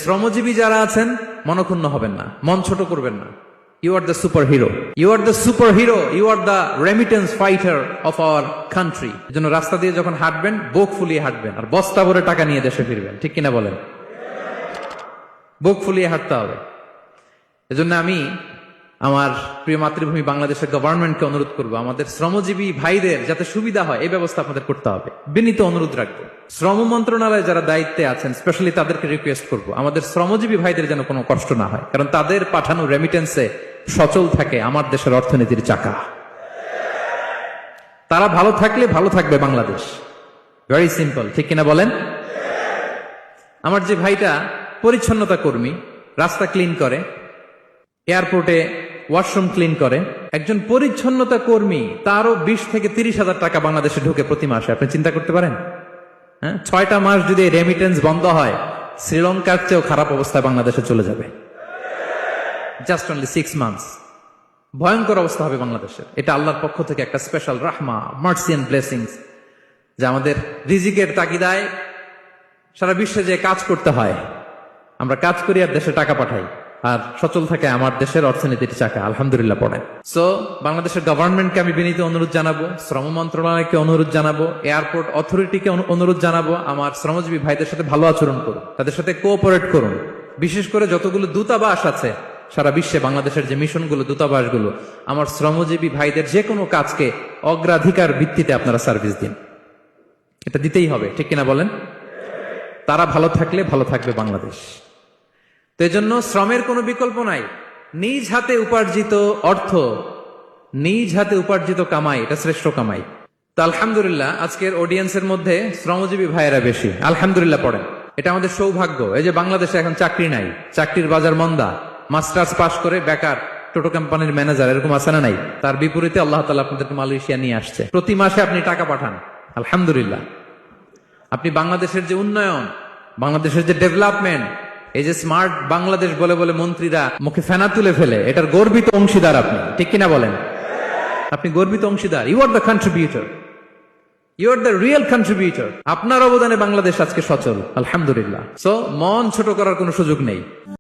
শ্রমজীবী যারা আছেন মনক্ষুণ্ণ হবেন না, মন ছোট করবেন না। You are the super hero, you are the super hero, you are the remittance fighter of our country. এজন্য রাস্তা দিয়ে যখন হাঁটবেন বুক ফুলিয়ে হাঁটবেন, আর বস্তা ভরে টাকা নিয়ে দেশে ফিরবেন, ঠিক কিনা বলেন? বুক ফুলিয়ে হাঁটতে হবে। এজন্য আমি আমার প্রিয় মাতৃভূমি বাংলাদেশের গভর্নমেন্টকে অনুরোধ করবো, আমাদের শ্রমজীবী ভাইদের যাতে সুবিধা হয় এই ব্যবস্থা আপনাদের করতে হবে। বিনীত অনুরোধ রাখবো, শ্রম মন্ত্রণালয়ে যারা দায়িত্বে আছেন স্পেশালি তাদেরকে রিকোয়েস্ট করবো, আমাদের শ্রমজীবী ভাইদের যেন কোনো কষ্ট না হয়, কারণ তাদের পাঠানো রেমিটেন্সে সচল থাকে আমার দেশের অর্থনীতির চাকা। তারা ভালো থাকলে ভালো থাকবে বাংলাদেশ। ভেরি সিম্পল, ঠিক কিনা বলেন? আমার যে ভাইটা পরিচ্ছন্নতা কর্মী, রাস্তা ক্লিন করে, এয়ারপোর্টে ওয়াশরুম ক্লিন করে, একজন পরিচ্ছন্নতা কর্মী, তারও 20 থেকে 30 হাজার টাকা বাংলাদেশে ঢুকে প্রতি মাসে। আপনি চিন্তা করতে পারেন? হ্যাঁ, 6টা মাস যদি রেমিটেন্স বন্ধ হয়, শ্রীলঙ্কার চেয়েও খারাপ অবস্থায় বাংলাদেশে চলে যাবে। Just only 6 months. ভয়ঙ্কর অবস্থা হবে বাংলাদেশের। এটা আল্লাহর পক্ষ থেকে একটা স্পেশাল রাহমা, মার্সি এন্ড ব্লেসিংস, যে আমাদের রিজিকের তাগিদায় সারা বিশ্বে যে কাজ করতে হয়, আমরা কাজ করি আর দেশে টাকা পাঠাই, আর সচল থাকে আমার দেশের অর্থনীতির চাকা। আলহামদুলিল্লাহ পড়েন। সো বাংলাদেশের গভর্নমেন্টকে আমি বিনীত অনুরোধ জানাবো, শ্রম মন্ত্রণালয়কে অনুরোধ জানাবো, এয়ারপোর্ট অথরিটিকে অনুরোধ জানাবো, আমার শ্রমজীবী ভাইদের সাথে ভালো আচরণ করুন, তাদের সাথে কোঅপারেট করুন। বিশেষ করে যতগুলো দূতাবাস আছে সারা বিশ্বে, বাংলাদেশের যে মিশনগুলো, দূতাবাসগুলো, আমার শ্রমজীবী ভাইদের যে কোনো কাজকে অগ্রাধিকার ভিত্তিতে আপনারা সার্ভিস দিন। এটা দিতেই হবে, ঠিক কিনা বলেন? তারা ভালো থাকলে ভালো থাকবে বাংলাদেশ। তো এজন্য শ্রমের কোনো বিকল্প নাই। নিজ হাতে উপার্জিত অর্থ, নিজ হাতে উপার্জিত কামাই, এটা শ্রেষ্ঠ কামাই। তো আলহামদুলিল্লাহ আজকের অডিয়েন্সের মধ্যে শ্রমজীবী ভাইয়েরা বেশি। আলহামদুলিল্লাহ পড়েন। এটা আমাদের সৌভাগ্য। এই যে বাংলাদেশে এখন চাকরি নাই, চাকরির বাজার মন্দা, মাস্টার্স পাস করে বেকার টোটো কোম্পানির ম্যানেজার, এরকম আছে না নাই? তার বিপরীতে আল্লাহ তাআলা আপনাদেরকে মালয়েশিয়া নিয়ে আসছে। প্রতি মাসে আপনি টাকা পাঠান, আলহামদুলিল্লাহ। আপনি বাংলাদেশের যে উন্নয়ন, বাংলাদেশের যে ডেভেলপমেন্ট, এই যে স্মার্ট বাংলাদেশ বলে বলে মন্ত্রীরা মুখে ফেনা তুলে ফেলে, এটার গর্বিত অংশীদার আপনি, ঠিক কিনা বলেন? আপনি গর্বিত অংশীদার। You are the contributor, you are the real contributor. আপনার অবদানে বাংলাদেশ আজকে সচল, আলহামদুলিল্লাহ। সো মন ছোট করার কোনো সুযোগ নেই।